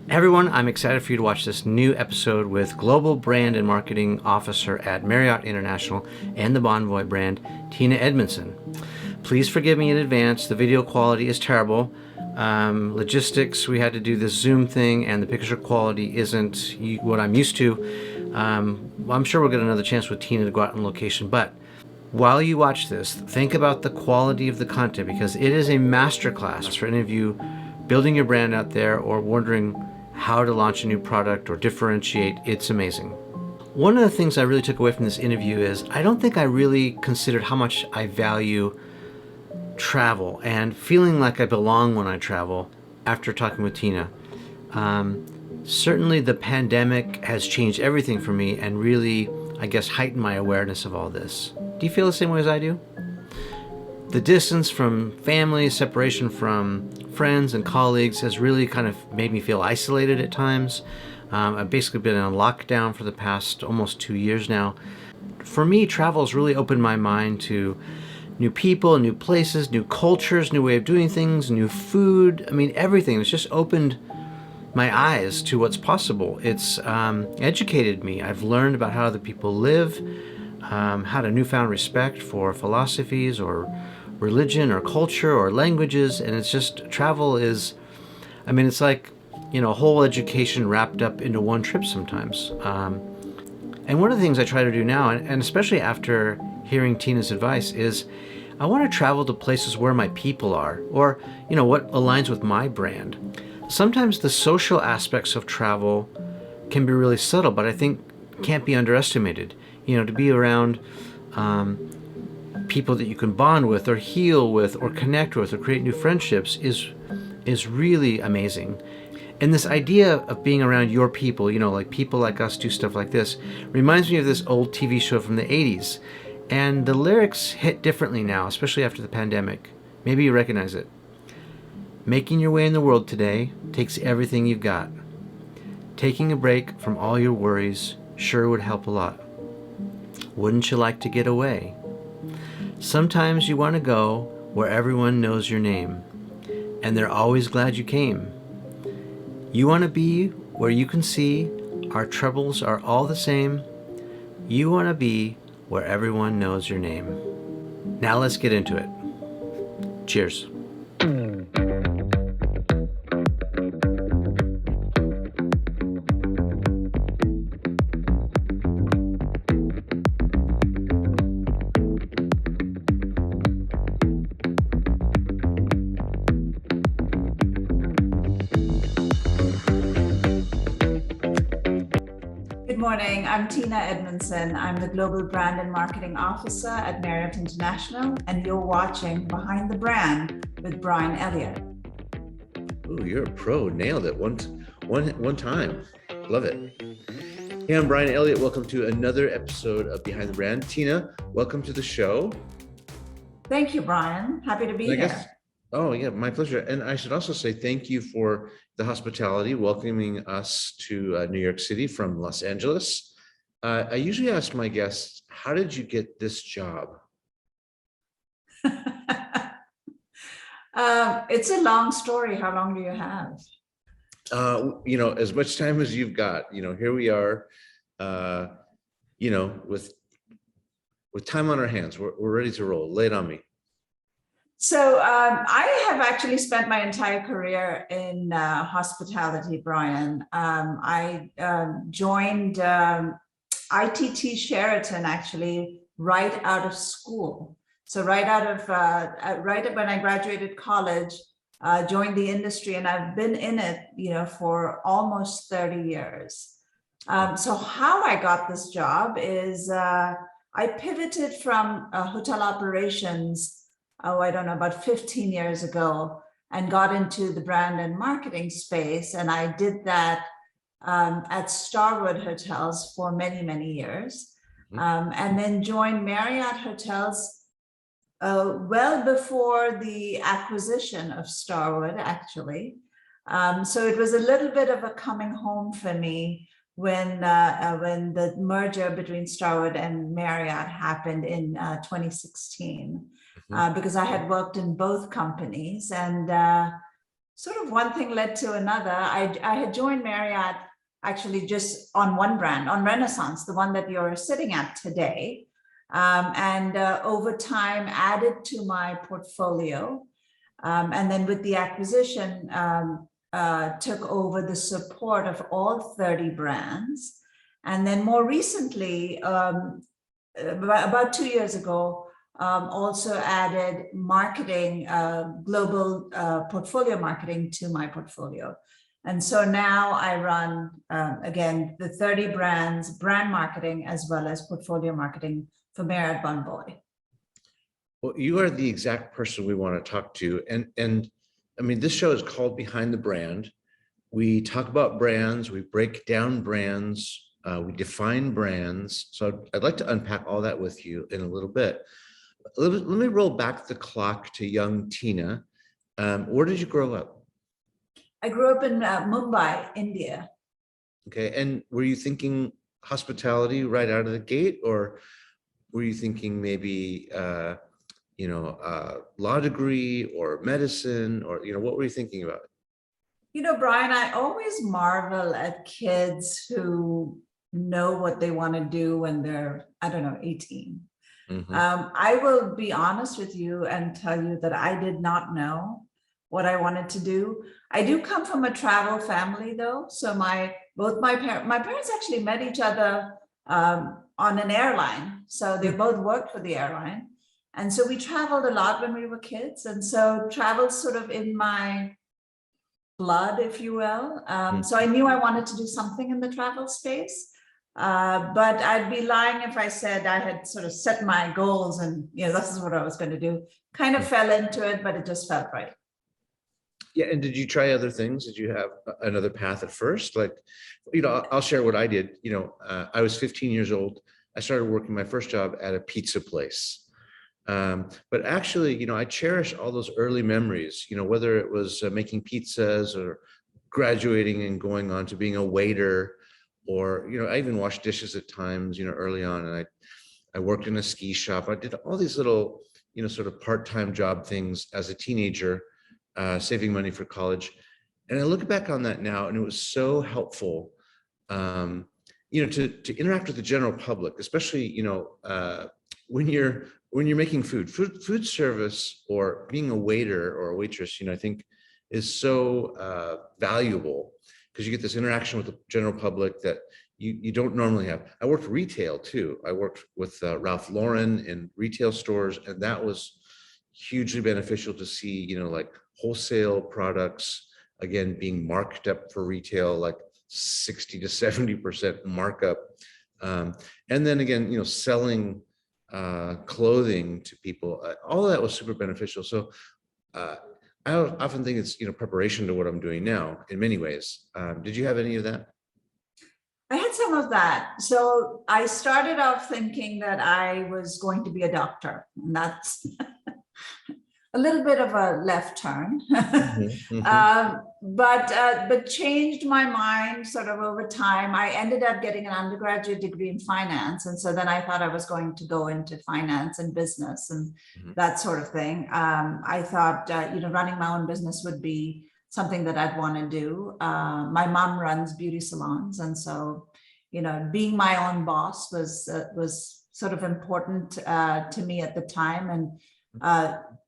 Everyone, I'm excited for you to watch this new episode with Global Brand and Marketing Officer at Marriott International and the Bonvoy brand, Tina Edmundson. Please forgive me in advance. The video quality is terrible. Logistics, we had to do this Zoom thing, and the picture quality isn't what I'm used to. I'm sure we'll get another chance with Tina to go out on location, but while you watch this, think about the quality of the content because it is a masterclass for any of you building your brand out there or wondering how to launch a new product or differentiate. It's amazing. One of the things I really took away from this interview is I don't think I really considered how much I value travel and feeling like I belong when I travel after talking with Tina. Certainly the pandemic has changed everything for me and really, I guess, heightened my awareness of all this. Do you feel the same way as I do? The distance from family, separation from friends and colleagues has really kind of made me feel isolated at times. I've basically been on lockdown for the past almost 2 years now. For me, travel has really opened my mind to new people, new places, new cultures, new way of doing things, new food. I mean, everything. It's just opened my eyes to what's possible. It's educated me. I've learned about how other people live, had a newfound respect for philosophies or religion or culture or languages, and it's just travel is, I mean, it's like, a whole education wrapped up into one trip sometimes. And one of the things I try to do now, and especially after hearing Tina's advice, is I want to travel to places where my people are, or, what aligns with my brand. Sometimes the social aspects of travel can be really subtle, but I think can't be underestimated. To be around people that you can bond with or heal with or connect with or create new friendships is really amazing. And this idea of being around your people, like people like us do stuff like this, reminds me of this old TV show from the 80s. And the lyrics hit differently now, especially after the pandemic. Maybe you recognize it. Making your way in the world today takes everything you've got. Taking a break from all your worries sure would help a lot. Wouldn't you like to get away? Sometimes you want to go where everyone knows your name, and they're always glad you came. You want to be where you can see our troubles are all the same. You want to be where everyone knows your name. Now let's get into it. Cheers. Good morning. I'm Tina Edmundson. I'm the Global Brand and Marketing Officer at Marriott International, and you're watching Behind the Brand with Brian Elliott. Ooh, you're a pro. Nailed it. One time. Love it. Hey, I'm Brian Elliott. Welcome to another episode of Behind the Brand. Tina, welcome to the show. Thank you, Brian. Happy to be here. Oh, yeah, my pleasure. And I should also say thank you for the hospitality, welcoming us to New York City from Los Angeles. I usually ask my guests, how did you get this job? It's a long story. How long do you have? As much time as you've got. Here we are, with time on our hands. We're ready to roll. Lay it on me. So I have actually spent my entire career in hospitality, Brian. I joined ITT Sheraton actually right out of school. So right when I graduated college, joined the industry, and I've been in it, for almost 30 years. So how I got this job is I pivoted from hotel operations about 15 years ago, and got into the brand and marketing space. And I did that at Starwood Hotels for many, many years. And then joined Marriott Hotels well before the acquisition of Starwood, actually. So it was a little bit of a coming home for me when the merger between Starwood and Marriott happened in 2016. Because I had worked in both companies, and sort of one thing led to another. I had joined Marriott actually just on one brand, on Renaissance, the one that you're sitting at today. And over time added to my portfolio. And then with the acquisition, took over the support of all 30 brands. And then more recently, about 2 years ago, also added marketing, global portfolio marketing to my portfolio. And so now I run, again, the 30 brands, brand marketing, as well as portfolio marketing for Marriott Bonvoy. Well, you are the exact person we want to talk to. And I mean, this show is called Behind the Brand. We talk about brands, we break down brands, we define brands. So I'd like to unpack all that with you in a little bit. Let me roll back the clock to young Tina. Where did you grow up? I grew up in Mumbai, India. Okay, and were you thinking hospitality right out of the gate, or were you thinking maybe law degree or medicine, or what were you thinking about? Brian, I always marvel at kids who know what they want to do when they're, I don't know, 18. Mm-hmm. I will be honest with you and tell you that I did not know what I wanted to do. I do come from a travel family, though. So my parents actually met each other on an airline. So they both worked for the airline. And so we traveled a lot when we were kids. And so travel's sort of in my blood, if you will. So I knew I wanted to do something in the travel space. But I'd be lying if I said I had sort of set my goals and, this is what I was going to do. Kind of fell into it, but it just felt right. Yeah. And did you try other things? Did you have another path at first? Like, I'll share what I did. I was 15 years old. I started working my first job at a pizza place. But actually, I cherish all those early memories, whether it was making pizzas or graduating and going on to being a waiter, or, I even washed dishes at times, early on. And I worked in a ski shop. I did all these little, sort of part-time job things as a teenager, saving money for college. And I look back on that now, and it was so helpful, to interact with the general public, especially, when you're making food service, or being a waiter or a waitress, I think is so valuable, because you get this interaction with the general public that you don't normally have. I worked retail too. I worked with Ralph Lauren in retail stores, and that was hugely beneficial to see, like wholesale products, again, being marked up for retail, like 60 to 70% markup. And then again, selling clothing to people, all of that was super beneficial. So I often think it's, preparation to what I'm doing now in many ways. Did you have any of that? I had some of that. So I started off thinking that I was going to be a doctor, and that's a little bit of a left turn, but changed my mind sort of over time. I ended up getting an undergraduate degree in finance. And so then I thought I was going to go into finance and business and that sort of thing. I thought, running my own business would be something that I'd want to do. My mom runs beauty salons. And so, being my own boss was sort of important to me at the time. And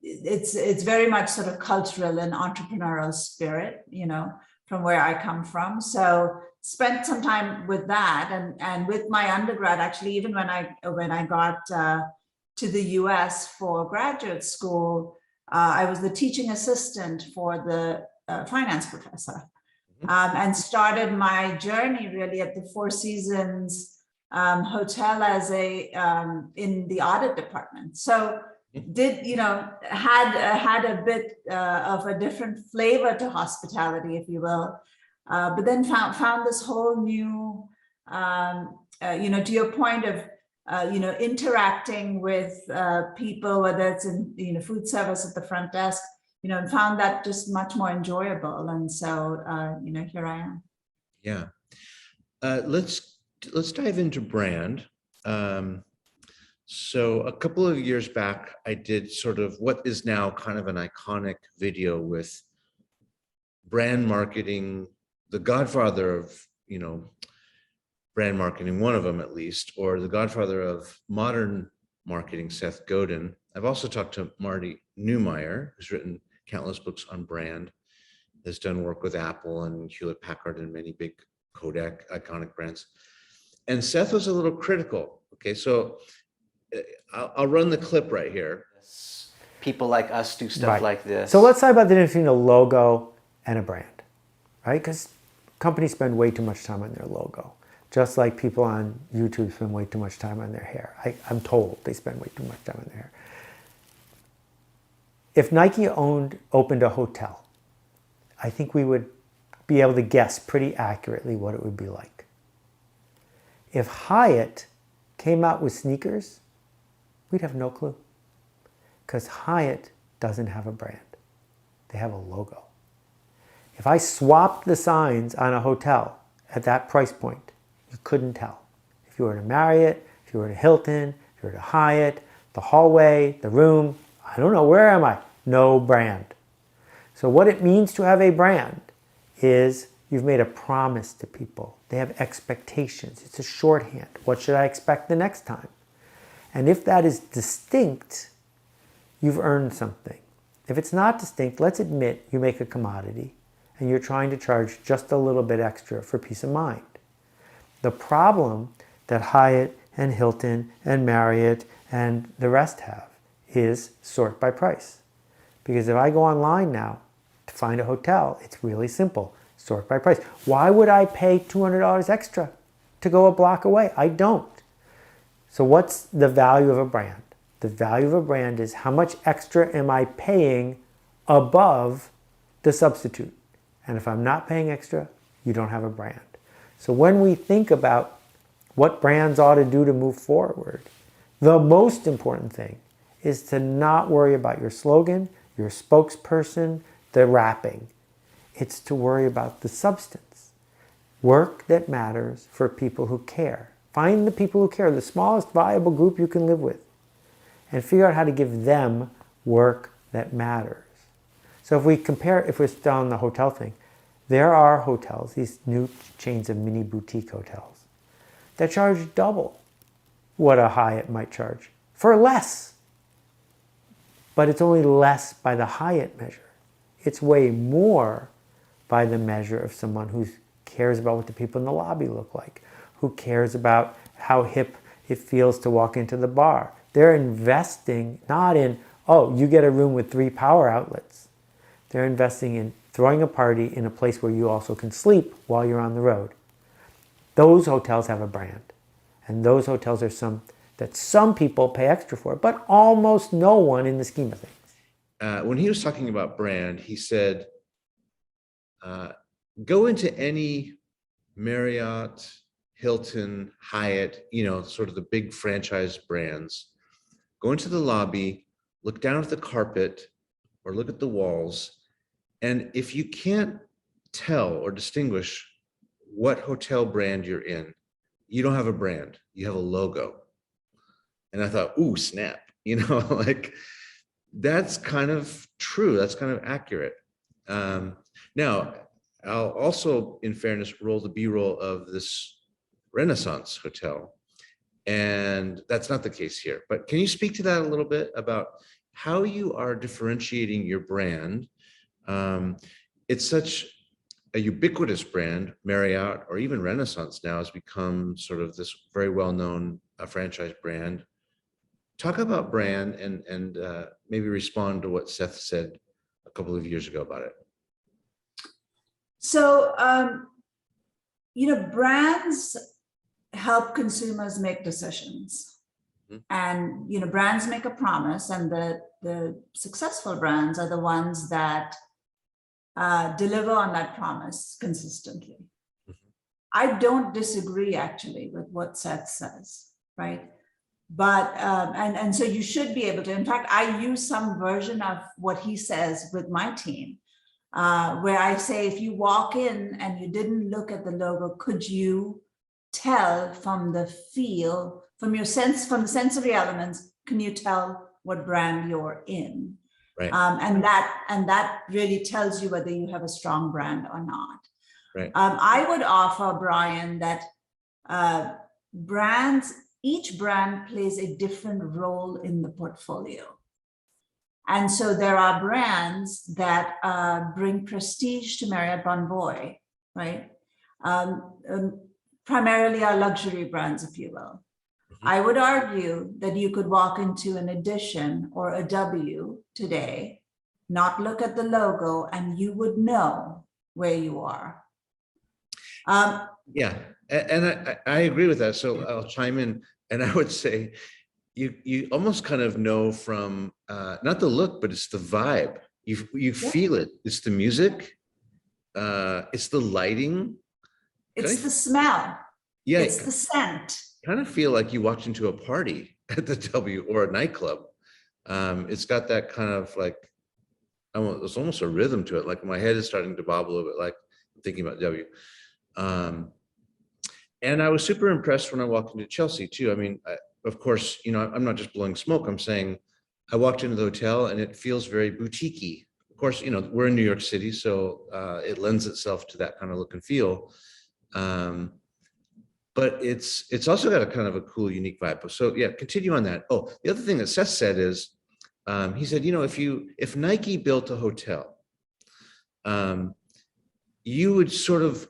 it's very much sort of cultural and entrepreneurial spirit, from where I come from. So spent some time with that, and with my undergrad, actually, even when I got to the US for graduate school, I was the teaching assistant for the finance professor, and started my journey really at the Four Seasons hotel as in the audit department. So had a bit of a different flavor to hospitality, if you will, but then found this whole new, to your point of, interacting with people, whether it's in, food service at the front desk, and found that just much more enjoyable. And so, here I am. Yeah. Let's dive into brand. So a couple of years back, I did sort of what is now kind of an iconic video with brand marketing, the godfather of, brand marketing, one of them at least, or the godfather of modern marketing, Seth Godin. I've also talked to Marty Neumeier, who's written countless books on brand, has done work with Apple and Hewlett Packard and many big Kodak iconic brands. And Seth was a little critical. Okay, so I'll run the clip right here. People like us do stuff Right. like this. So let's talk about the difference between a logo and a brand, right? Because companies spend way too much time on their logo. Just like people on YouTube spend way too much time on their hair. I'm told they spend way too much time on their hair. If Nike opened a hotel, I think we would be able to guess pretty accurately what it would be like. If Hyatt came out with sneakers, we'd have no clue. Because Hyatt doesn't have a brand. They have a logo. If I swapped the signs on a hotel at that price point, you couldn't tell. If you were at a Marriott, if you were at a Hilton, if you were at a Hyatt, the hallway, the room, I don't know, where am I? No brand. So what it means to have a brand is you've made a promise to people. They have expectations. It's a shorthand. What should I expect the next time? And if that is distinct, you've earned something. If it's not distinct, let's admit you make a commodity and you're trying to charge just a little bit extra for peace of mind. The problem that Hyatt and Hilton and Marriott and the rest have is sort by price. Because if I go online now to find a hotel, it's really simple. Sort by price. Why would I pay $200 extra to go a block away? I don't. So what's the value of a brand? The value of a brand is how much extra am I paying above the substitute? And if I'm not paying extra, you don't have a brand. So when we think about what brands ought to do to move forward, the most important thing is to not worry about your slogan, your spokesperson, the wrapping. It's to worry about the substance. Work that matters for people who care. Find the people who care, the smallest viable group you can live with, and figure out how to give them work that matters. So if we're still on the hotel thing, there are hotels, these new chains of mini boutique hotels, that charge double what a Hyatt might charge for less. But it's only less by the Hyatt measure. It's way more by the measure of someone who cares about what the people in the lobby look like, who cares about how hip it feels to walk into the bar. They're investing not in, oh, you get a room with 3 power outlets. They're investing in throwing a party in a place where you also can sleep while you're on the road. Those hotels have a brand. And those hotels are some people pay extra for, but almost no one in the scheme of things. When he was talking about brand, he said, go into any Marriott, Hilton, Hyatt, sort of the big franchise brands, go into the lobby, look down at the carpet or look at the walls. And if you can't tell or distinguish what hotel brand you're in, you don't have a brand, you have a logo. And I thought, ooh, snap, like that's kind of true. That's kind of accurate. Now, I'll also, in fairness, roll the B-roll of this Renaissance hotel. And that's not the case here. But can you speak to that a little bit about how you are differentiating your brand? It's such a ubiquitous brand. Marriott or even Renaissance now has become sort of this very well-known franchise brand. Talk about brand and maybe respond to what Seth said a couple of years ago about it. So, brands help consumers make decisions. Mm-hmm. And, brands make a promise, and the successful brands are the ones that deliver on that promise consistently. Mm-hmm. I don't disagree, actually, with what Seth says, right? But, and so you should be able to, in fact, I use some version of what he says with my team, where I say, if you walk in and you didn't look at the logo, could you tell from the feel, from the sensory elements, can you tell what brand you're in? Right. And that really tells you whether you have a strong brand or not. Right. I would offer, Brian, that each brand plays a different role in the portfolio. And so there are brands that bring prestige to Marriott Bonvoy, right? Primarily are luxury brands, if you will. I would argue that you could walk into an Edition or a W today, not look at the logo, and you would know where you are. Yeah, and I agree with that. So I'll chime in, and I would say you almost kind of know from not the look, but it's the vibe. You feel it. It's the music. It's the lighting. It's the smell. Yeah, it's the scent. Kind of feel like you walked into a party at the W or a nightclub. It's got that kind of like, it's almost a rhythm to it. Like my head is starting to bob a little bit, like I'm thinking about W. And I was super impressed when I walked into Chelsea too. I mean, of course, I'm not just blowing smoke. I'm saying I walked into the hotel and it feels very boutique-y. Of course, we're in New York City, so it lends itself to that kind of look and feel. But it's also got a kind of a cool, unique vibe. So yeah, continue on that. Oh, the other thing that Seth said is, he said, if Nike built a hotel, you would sort of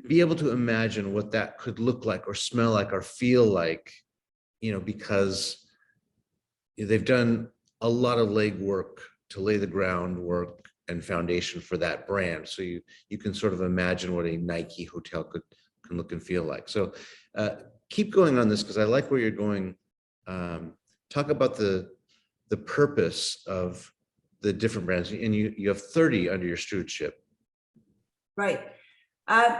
be able to imagine what that could look like or smell like or feel like, because they've done a lot of legwork to lay the groundwork and foundation for that brand. So you can sort of imagine what a Nike hotel can look and feel like. So keep going on this, because I like where you're going. Talk about the purpose of the different brands, and you have 30 under your stewardship. Right.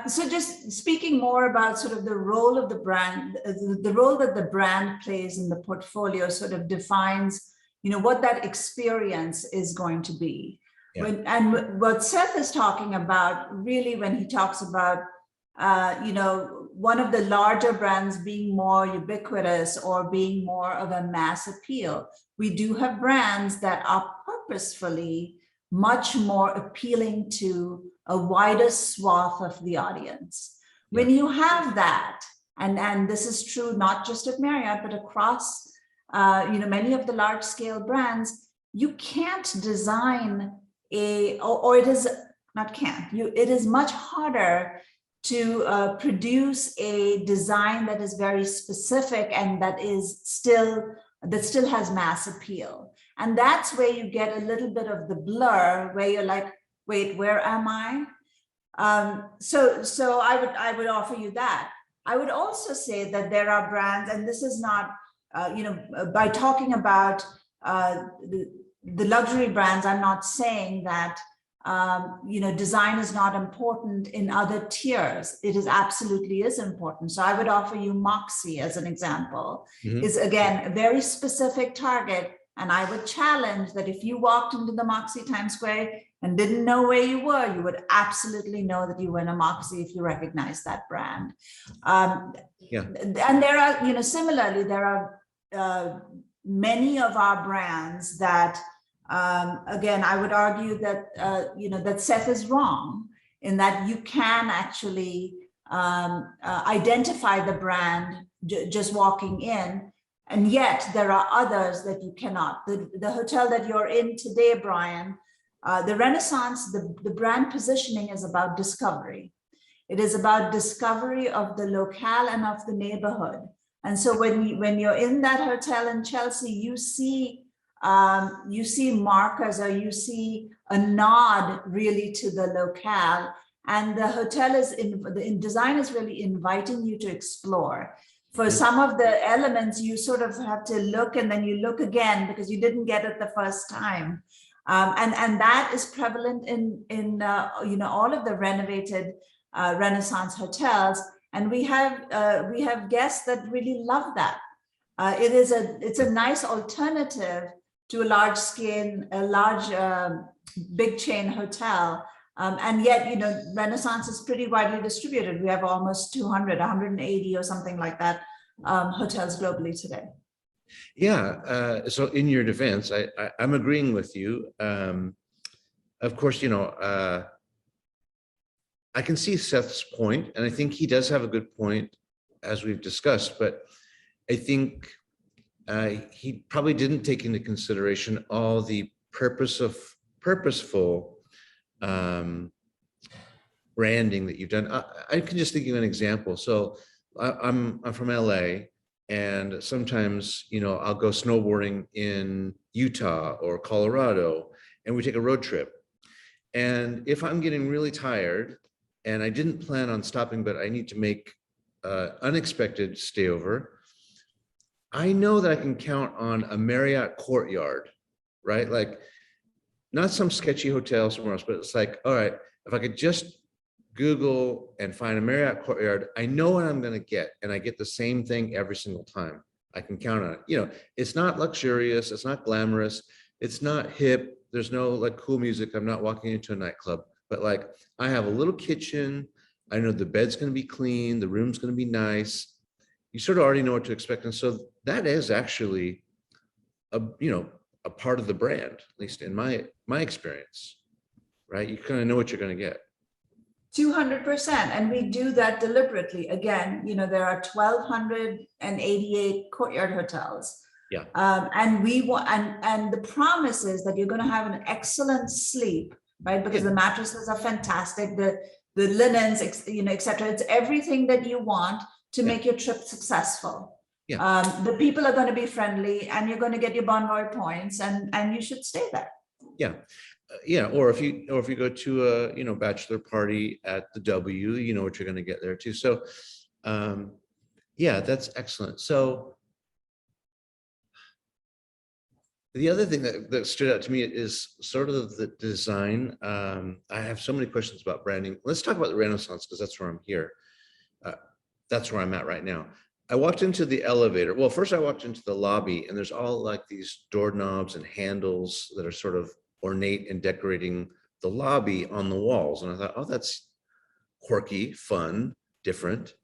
So just speaking more about sort of the role of the brand, the role that the brand plays in the portfolio sort of defines, what that experience is going to be. Yeah. And what Seth is talking about, really, when he talks about, one of the larger brands being more ubiquitous or being more of a mass appeal, we do have brands that are purposefully much more appealing to a wider swath of the audience. When you have that, and this is true not just at Marriott, but across many of the large scale brands, you can't design it is much harder to produce a design that is very specific and that still has mass appeal. And that's where you get a little bit of the blur, where you're like, wait, where am I? So I would offer you that. I would also say that there are brands, and this is not, by talking about the luxury brands, I'm not saying that design is not important in other tiers. It absolutely is important. So I would offer you Moxie as an example. Is again a very specific target. And I would challenge that if you walked into the Moxie Times Square and didn't know where you were, you would absolutely know that you were in a Moxie if you recognize that brand. And there are, similarly, there are many of our brands that, again, I would argue that, that Seth is wrong in that you can actually identify the brand just walking in. And yet there are others that you cannot. The hotel that you're in today, Brian, the Renaissance, the brand positioning is about discovery. It is about discovery of the locale and of the neighborhood. And so when you're in that hotel in Chelsea, you see markers, or you see a nod really to the locale. And the hotel the design is really inviting you to explore. For some of the elements, you sort of have to look, and then you look again because you didn't get it the first time. And that is prevalent in all of the renovated Renaissance hotels. And we have guests that really love that. It's a nice alternative to a large big chain hotel. And yet, Renaissance is pretty widely distributed. We have almost 180 or something like that hotels globally today. Yeah. So in your defense, I'm agreeing with you. Of course, I can see Seth's point, and I think he does have a good point, as we've discussed, but I think he probably didn't take into consideration all the purposeful branding that you've done. I can just think of an example. So I'm from LA, and sometimes, I'll go snowboarding in Utah or Colorado, and we take a road trip. And if I'm getting really tired and I didn't plan on stopping, but I need to make unexpected stayover, I know that I can count on a Marriott Courtyard, right? Like, not some sketchy hotel somewhere else, but it's like, all right, if I could just Google and find a Marriott Courtyard, I know what I'm going to get, and I get the same thing every single time. I can count on it. It's not luxurious, it's not glamorous, it's not hip. There's no like cool music. I'm not walking into a nightclub, but like, I have a little kitchen. I know the bed's going to be clean, the room's going to be nice. You sort of already know what to expect, and so that is actually a part of the brand, at least in my experience, right? You kind of know what you're going to get. 200%. And we do that deliberately. Again, there are 1,288 Courtyard hotels. Yeah. And we want, and the promise is that you're going to have an excellent sleep, right? Because the mattresses are fantastic, the linens, et cetera. It's everything that you want to make your trip successful. Yeah. The people are going to be friendly, and you're going to get your Bonvoy points, and you should stay there. Yeah. Yeah. Or if you go to a, bachelor party at the W, you know what you're going to get there too. So, yeah, that's excellent. So the other thing that stood out to me is sort of the design. I have so many questions about branding. Let's talk about the Renaissance, because that's where I'm here. That's where I'm at right now. I walked into the elevator. Well, first I walked into the lobby, and there's all like these doorknobs and handles that are sort of ornate and decorating the lobby on the walls. And I thought, oh, that's quirky, fun, different.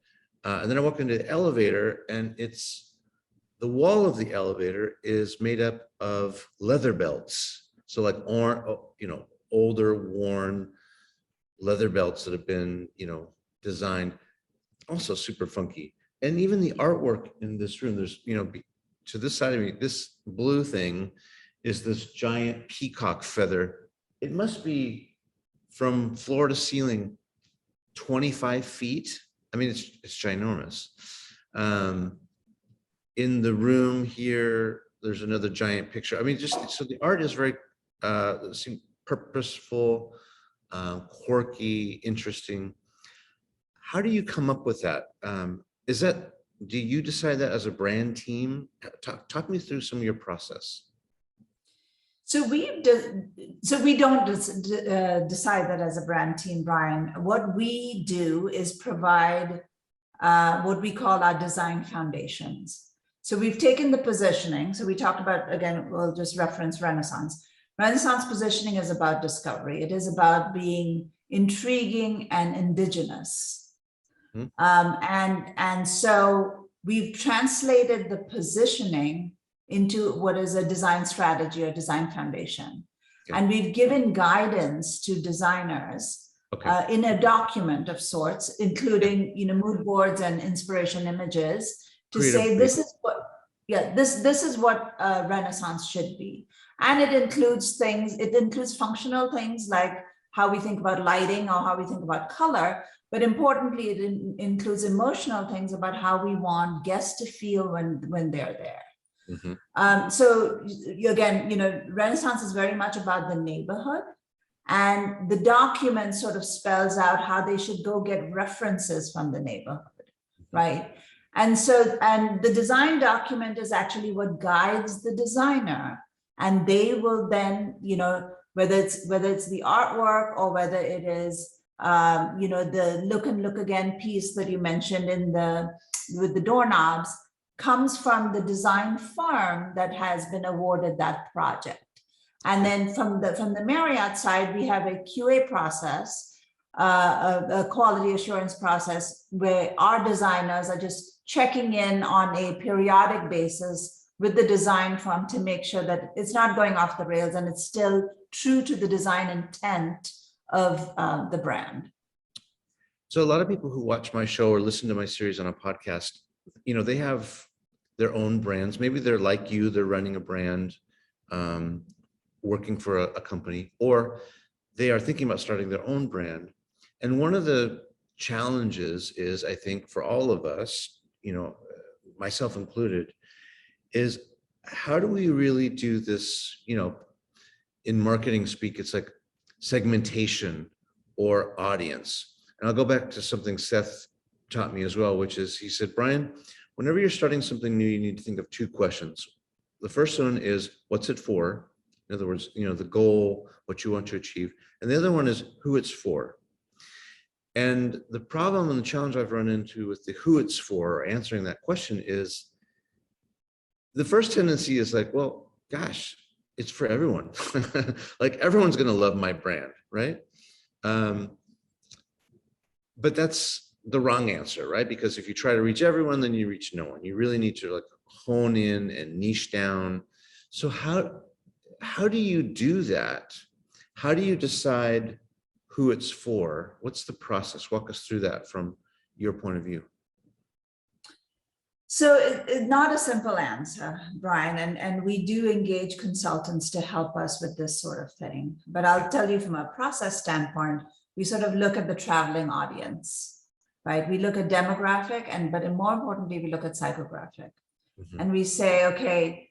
And then I walked into the elevator, and the wall of the elevator is made up of leather belts. So like, older, worn leather belts that have been, designed, also super funky. And even the artwork in this room, there's, to this side of me, this blue thing is this giant peacock feather. It must be from floor to ceiling 25 feet. I mean, it's ginormous. In the room here, there's another giant picture. I mean, so the art is very purposeful, quirky, interesting. How do you come up with that? Do you decide that as a brand team? Talk me through some of your process. So we don't decide that as a brand team, Brian. What we do is provide what we call our design foundations. So we've taken the positioning. So we talked about, again, we'll just reference Renaissance. Renaissance positioning is about discovery. It is about being intriguing and indigenous. And so we've translated the positioning into what is a design strategy or design foundation. Okay. And we've given guidance to designers in a document of sorts, including mood boards and inspiration images, to say this is what Renaissance should be. And it includes functional things like how we think about lighting or how we think about color. But importantly, it includes emotional things about how we want guests to feel when they're there. Mm-hmm. So again, Renaissance is very much about the neighborhood, and the document sort of spells out how they should go get references from the neighborhood, right? And the design document is actually what guides the designer, and they will then, whether it's the artwork or whether it is the look and look again piece that you mentioned with the doorknobs, comes from the design firm that has been awarded that project. And then from the Marriott side, we have a QA process, a quality assurance process, where our designers are just checking in on a periodic basis with the design firm to make sure that it's not going off the rails and it's still true to the design intent of the brand. So a lot of people who watch my show or listen to my series on a podcast, they have their own brands. Maybe they're like you, they're running a brand, working for a company, or they are thinking about starting their own brand. And one of the challenges is, I think, for all of us, myself included, is how do we really do this, in marketing speak, it's like segmentation or audience. And I'll go back to something Seth taught me as well, which is, he said, Brian, whenever you're starting something new, you need to think of two questions. The first one is, what's it for? In other words, the goal, what you want to achieve. And the other one is who it's for. And the problem and the challenge I've run into with the who it's for, or answering that question, is the first tendency is like, well, gosh, it's for everyone. Like everyone's going to love my brand, right? But that's the wrong answer, right? Because if you try to reach everyone, then you reach no one. You really need to like hone in and niche down. So how do you do that? How do you decide who it's for? What's the process? Walk us through that from your point of view. So it's not a simple answer, Brian, and we do engage consultants to help us with this sort of thing. But I'll tell you from a process standpoint, we sort of look at the traveling audience, right? We look at demographic, but more importantly, we look at psychographic. Mm-hmm. And we say, okay,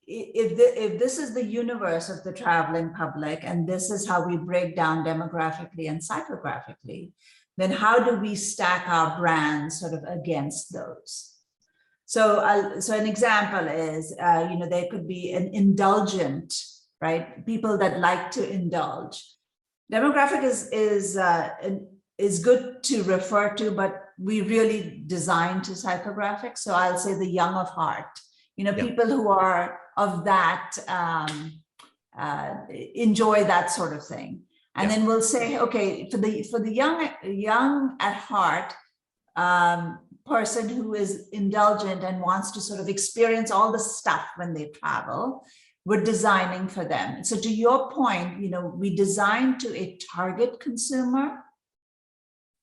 if this is the universe of the traveling public, and this is how we break down demographically and psychographically, then how do we stack our brands sort of against those? So an example is, there could be an indulgent, right? People that like to indulge. Demographic is good to refer to, but we really design to psychographic. So I'll say the young of heart, people who are of that, enjoy that sort of thing. And then we'll say, okay, for the young at heart person who is indulgent and wants to sort of experience all the stuff when they travel, we're designing for them. So to your point, we design to a target consumer.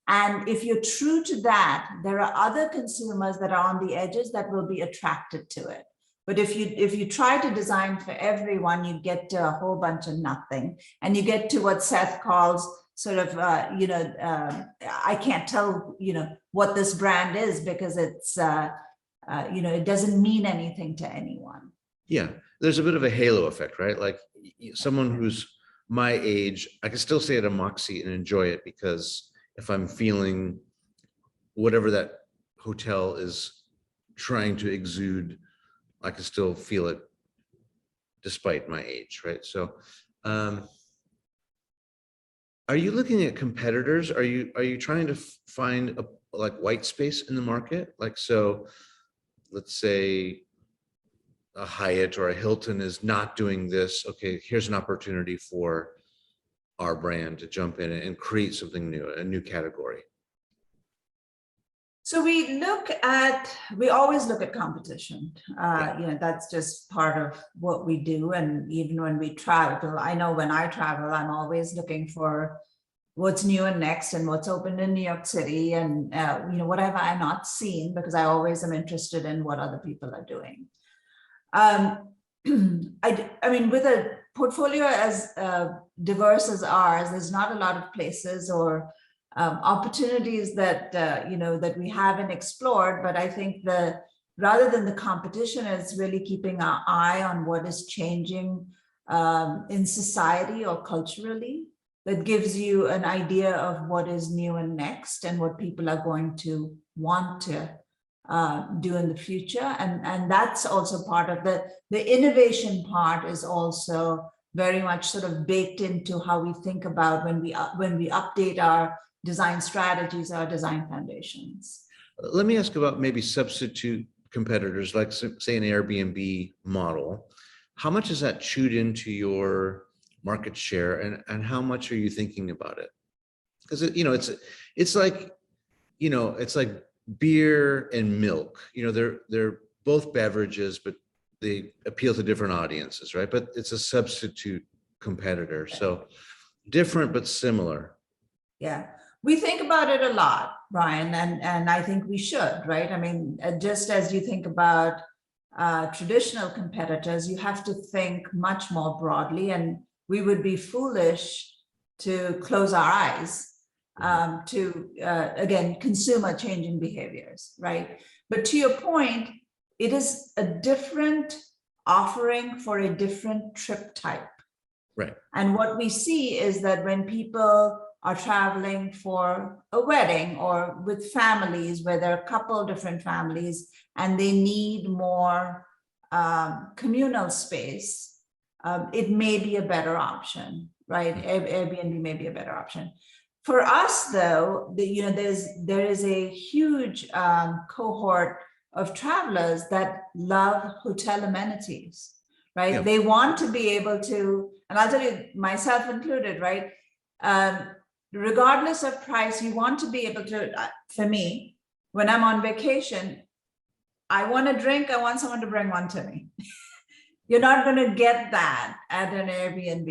And if you're true to that, there are other consumers that are on the edges that will be attracted to it. But if you try to design for everyone, you get to a whole bunch of nothing. And you get to what Seth calls sort of, I can't tell, what this brand is because it's, it doesn't mean anything to anyone. Yeah, there's a bit of a halo effect, right? Like someone who's my age, I can still stay at a Moxie and enjoy it because if I'm feeling whatever that hotel is trying to exude, I can still feel it despite my age, right? So are you looking at competitors? Are you trying to find like white space in the market? Like, so let's say a Hyatt or a Hilton is not doing this. Okay, here's an opportunity for our brand to jump in and create something new, a new category. So we always look at competition. That's just part of what we do. And even when we travel, I know when I travel, I'm always looking for what's new and next and what's open in New York City and, whatever I'm not seen, because I always am interested in what other people are doing. I mean, with a portfolio as diverse as ours, there's not a lot of places or opportunities that that we haven't explored. But I think rather than the competition, it's really keeping our eye on what is changing in society or culturally that gives you an idea of what is new and next and what people are going to want to do in the future. And that's also part of the innovation part is also very much sort of baked into how we think about when we update our design strategies, our design foundations. Let me ask about maybe substitute competitors, like say an Airbnb model. How much is that chewed into your market share, and how much are you thinking about it? Because it's like beer and milk. They're both beverages, but they appeal to different audiences, right? But it's a substitute competitor. So different, but similar. Yeah, we think about it a lot, Brian, and I think we should, right? I mean, just as you think about traditional competitors, you have to think much more broadly, and we would be foolish to close our eyes to, again, consumer changing behaviors, right? But to your point, it is a different offering for a different trip type. Right. And what we see is that when people are traveling for a wedding or with families where there are a couple of different families and they need more communal space, it may be a better option, right? Airbnb may be a better option. For us, though, there is a huge cohort of travelers that love hotel amenities, right? Yeah. They want to be able to, and I'll tell you, myself included, right? Regardless of price, you want to be able to, for me, when I'm on vacation, I want a drink, I want someone to bring one to me. You're not going to get that at an Airbnb.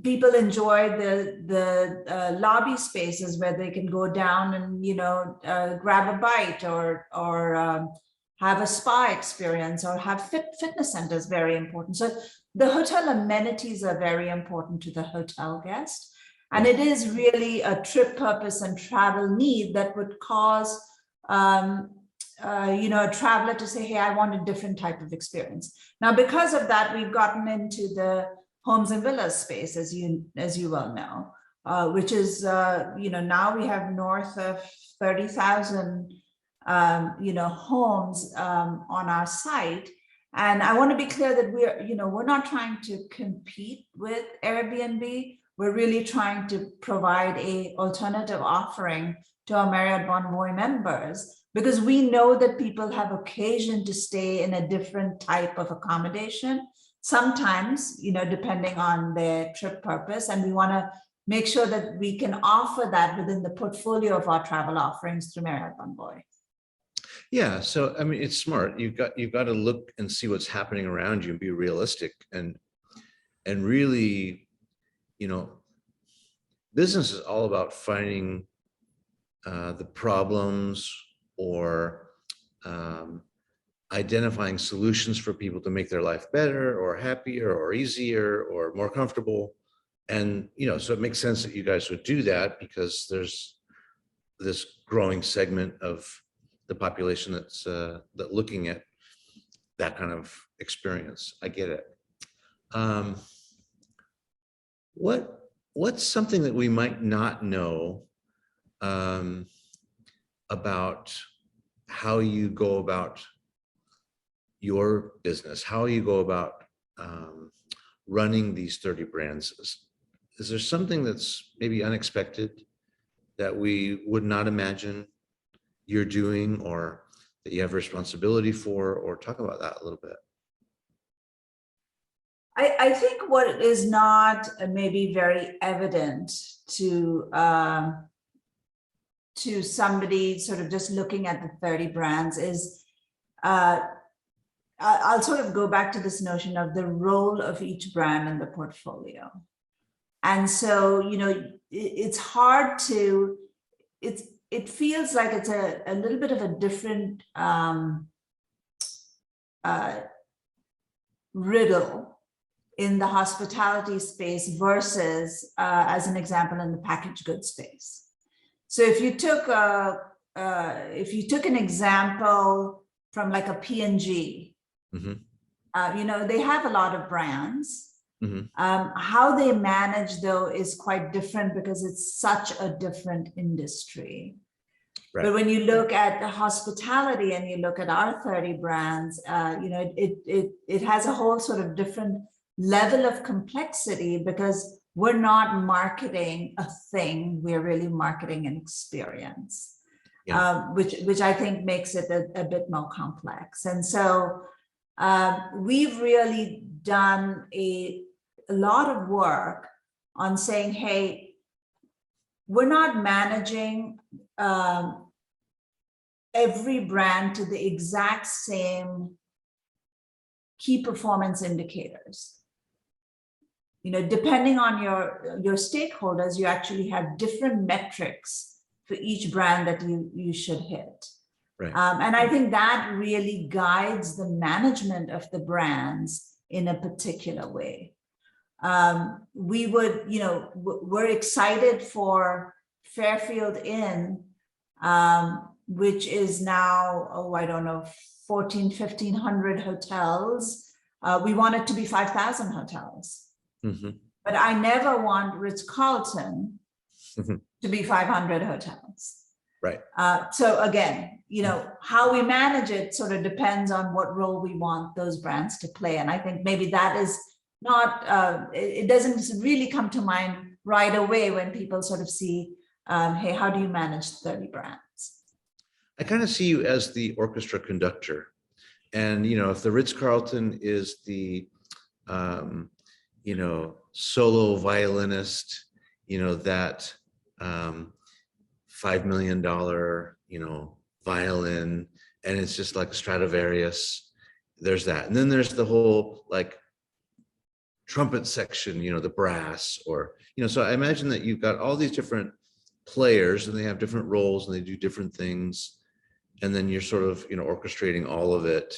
People enjoy the lobby spaces where they can go down and, grab a bite or have a spa experience or have fitness centers, very important. So the hotel amenities are very important to the hotel guest. And it is really a trip purpose and travel need that would cause, a traveler to say, hey, I want a different type of experience. Now, because of that, we've gotten into the homes and villas space, as you well know, which is, now we have north of 30,000 homes on our site. And I want to be clear that we're not trying to compete with Airbnb. We're really trying to provide a alternative offering to our Marriott Bonvoy members, because we know that people have occasion to stay in a different type of accommodation, sometimes, depending on their trip purpose. And we want to make sure that we can offer that within the portfolio of our travel offerings through Marriott Bonvoy. Yeah, so I mean, it's smart. You've got to look and see what's happening around you and be realistic and really, business is all about finding the problems or identifying solutions for people to make their life better or happier or easier or more comfortable. And so it makes sense that you guys would do that, because there's this growing segment of the population that's looking at that kind of experience. I get it. What's something that we might not know about how you go about your business, how you go about running these 30 brands? Is there something that's maybe unexpected that we would not imagine you're doing, or that you have responsibility for, or talk about that a little bit? I think what is not maybe very evident to somebody sort of just looking at the 30 brands is, I'll sort of go back to this notion of the role of each brand in the portfolio. And so, it's hard to, it feels like it's a little bit of a different riddle in the hospitality space versus, as an example, in the packaged goods space. So if you took an example from like a P&G, they have a lot of brands. How they manage, though, is quite different because it's such a different industry. Right. But when you look at the hospitality and you look at our 30 brands, it has a whole sort of different level of complexity, because we're not marketing a thing, we're really marketing an experience, which I think makes it a bit more complex. And so we've really done a lot of work on saying, hey, we're not managing every brand to the exact same key performance indicators. Depending on your stakeholders, you actually have different metrics for each brand that you should hit. Right. And I think that really guides the management of the brands in a particular way. We're excited for Fairfield Inn, which is now, I don't know, 1,500 hotels. We want it to be 5,000 hotels. Mm-hmm. But I never want Ritz-Carlton to be 500 hotels. Right. So again, how we manage it sort of depends on what role we want those brands to play. And I think maybe that is not, it doesn't really come to mind right away when people sort of see, hey, how do you manage 30 brands? I kind of see you as the orchestra conductor. And, if the Ritz-Carlton is the, solo violinist, that $5 million, violin, and it's just like Stradivarius, there's that. And then there's the whole like trumpet section, the brass, or, so I imagine that you've got all these different players and they have different roles and they do different things. And then you're sort of, orchestrating all of it,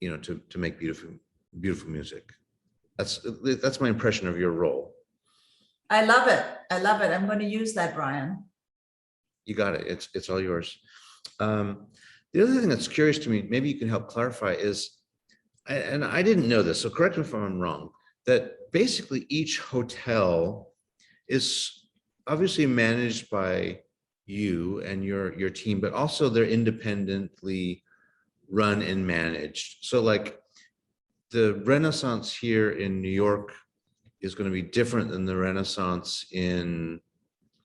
to make beautiful music. That's my impression of your role. I love it. I'm going to use that, Brian. You got it. It's all yours. The other thing that's curious to me, maybe you can help clarify, is, and I didn't know this, so correct me if I'm wrong, that basically each hotel is obviously managed by you and your team, but also they're independently run and managed. So like the Renaissance here in New York is going to be different than the Renaissance in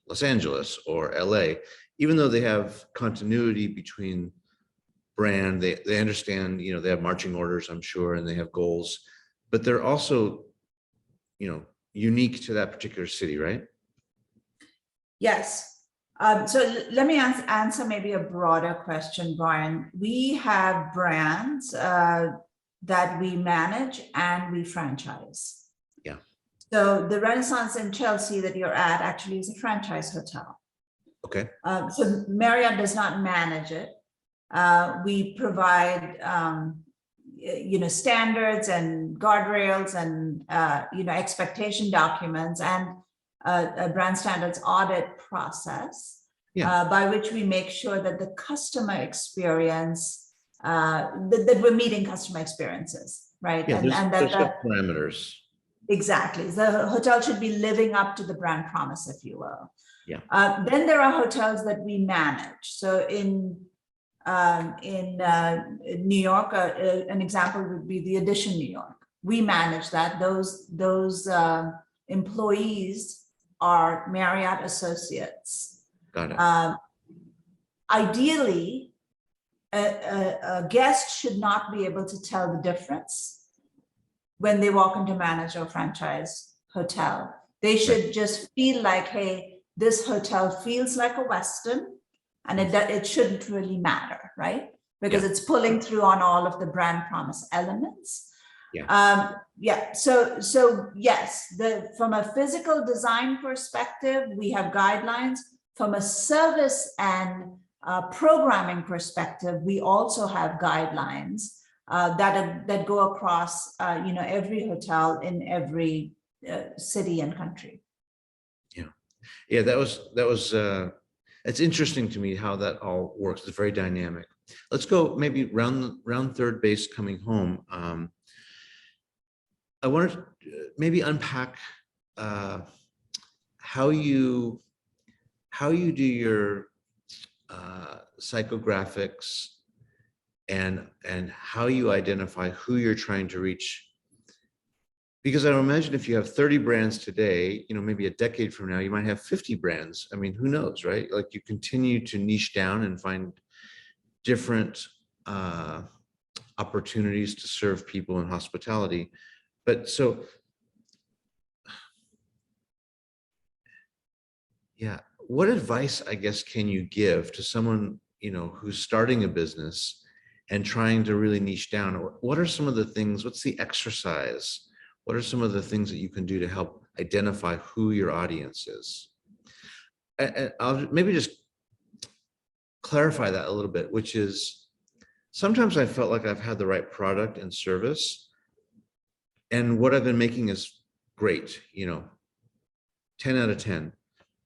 Los Angeles or LA, even though they have continuity between brand, they understand, they have marching orders, I'm sure, and they have goals, but they're also, unique to that particular city, right? Yes. So let me answer maybe a broader question, Brian. We have brands that we manage and we franchise. Yeah. So the Renaissance in Chelsea that you're at actually is a franchise hotel. Okay. So Marriott does not manage it. We provide, standards and guardrails and, expectation documents and a brand standards audit process, by which we make sure that the customer experience, that we're meeting customer experiences, right? Yeah, and there's that parameters. Exactly. The hotel should be living up to the brand promise, if you will. Yeah. Then there are hotels that we manage. So in New York, an example would be the Edition New York. We manage that. Those employees are Marriott associates. Got it. Ideally, a guest should not be able to tell the difference when they walk into manage or franchise hotel. They should just feel like, hey, this hotel feels like a Westin, and it shouldn't really matter, right? Because it's pulling through on all of the brand promise elements. So yes, from a physical design perspective, we have guidelines. From a service and programming perspective, we also have guidelines that go across every hotel in every city and country. Yeah, that was it's interesting to me how that all works. It's very dynamic. Let's go maybe round third base coming home. I wanted to maybe unpack how you do your psychographics and how you identify who you're trying to reach. Because I imagine if you have 30 brands today, maybe a decade from now, you might have 50 brands. I mean, who knows, right? Like you continue to niche down and find different opportunities to serve people in hospitality. But so, yeah, what advice, I guess, can you give to someone, who's starting a business and trying to really niche down, what are some of the things, what's the exercise? What are some of the things that you can do to help identify who your audience is? And I'll maybe just clarify that a little bit, which is sometimes I felt like I've had the right product and service, and what I've been making is great, 10 out of 10,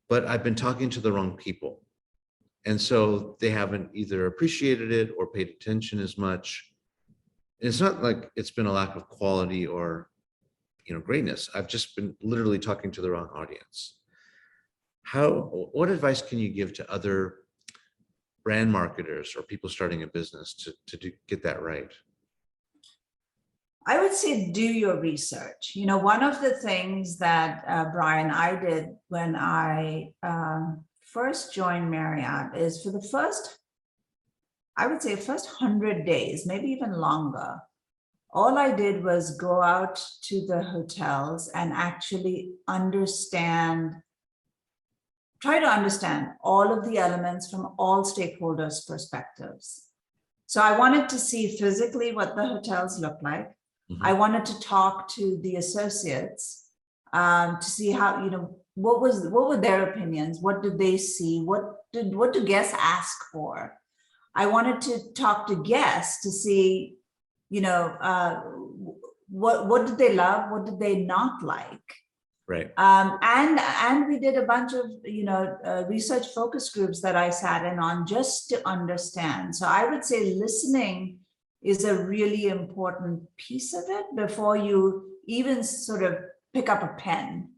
but I've been talking to the wrong people. And so they haven't either appreciated it or paid attention as much. And it's not like it's been a lack of quality or, greatness. I've just been literally talking to the wrong audience. What advice can you give to other brand marketers or people starting a business to get that right? I would say do your research. One of the things that, Brian, I did when I first joined Marriott is for the first 100 days, maybe even longer, all I did was go out to the hotels and actually try to understand all of the elements from all stakeholders' perspectives. So I wanted to see physically what the hotels look like. I wanted to talk to the associates to see how, what were their opinions? What did they see? What do guests ask for? I wanted to talk to guests to see, what did they love? What did they not like? Right. And we did a bunch of, research focus groups that I sat in on just to understand. So I would say listening is a really important piece of it before you even sort of pick up a pen.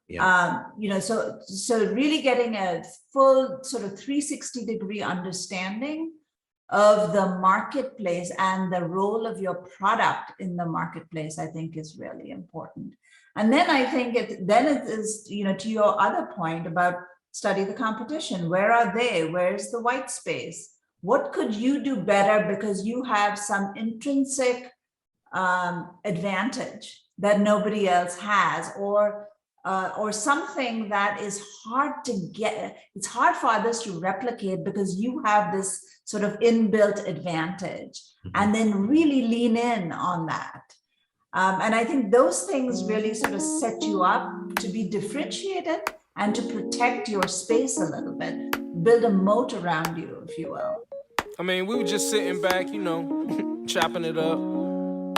Yeah. So really getting a full sort of 360-degree understanding of the marketplace and the role of your product in the marketplace, I think is really important. And then I think it is, to your other point about study the competition. Where are they? Where's the white space? What could you do better because you have some intrinsic advantage that nobody else has, or something that is hard to get. It's hard for others to replicate because you have this sort of inbuilt advantage, and then really lean in on that. And I think those things really sort of set you up to be differentiated and to protect your space a little bit, build a moat around you, if you will. I mean, we were just sitting back, chopping it up,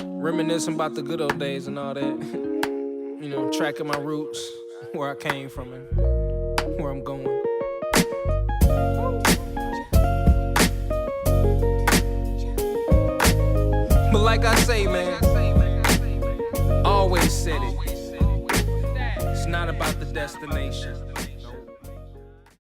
reminiscing about the good old days and all that, tracking my roots, where I came from and where I'm going. But like I say, man, always said it. It's not about the destination.